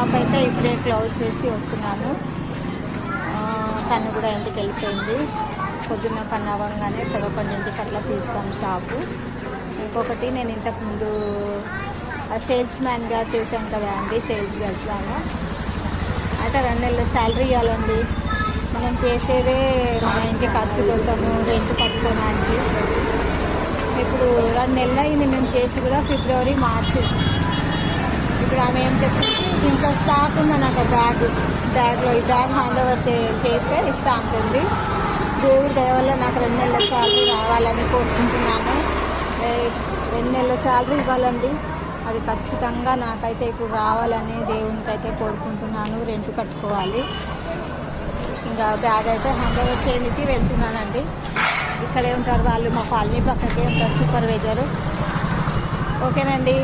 Shop అయితే ఇప్పుడే close చేసి వస్తున్నాను. తను కూడా ఇంటికి వెళ్ళిపోయింది. పొద్దున్న పని అవ్వగానే 11ంటికి అట్లా తీస్తాం షాపు. ఇంకొకటి నేను ఇంతకుముందు సేల్స్ మ్యాన్గా చేశాను కదా అండి, సేల్స్ గర్ల్స్ లాగా. అయితే 2 నెలల శాలరీ ఇవ్వాలండి. మనం చేసేదే మన ఇంటి ఖర్చు కోసము, రెంట్ కట్టుకోవడానికి. ఇప్పుడు 2 నెలలు అయింది మేము చేసి కూడా, ఫిబ్రవరి మార్చి. ఇప్పుడు ఆమె ఏం చెప్పింది, దీంట్లో స్టాక్ ఉందన్నమాట, బ్యాగ్లో ఈ బ్యాగ్ హ్యాండ్ ఓవర్ చేస్తే ఇస్తా ఉంటుంది. దేవుడి దయ వల్ల నాకు 2 నెలల శాలరీ రావాలని కోరుకుంటున్నాను. 2 నెలల శాలరీ ఇవ్వాలండి, అది ఖచ్చితంగా నాకైతే ఇప్పుడు రావాలని దేవునికి అయితే కోరుకుంటున్నాను. రెంట్ కట్టుకోవాలి. ఇంకా బ్యాగ్ అయితే హ్యాండ్ ఓవర్ చేయడానికి వెళ్తున్నానండి. ఇక్కడే ఉంటారు వాళ్ళు, మా కాలనీ పక్కకే ఉంటారు సూపర్వైజరు. ఓకేనండి.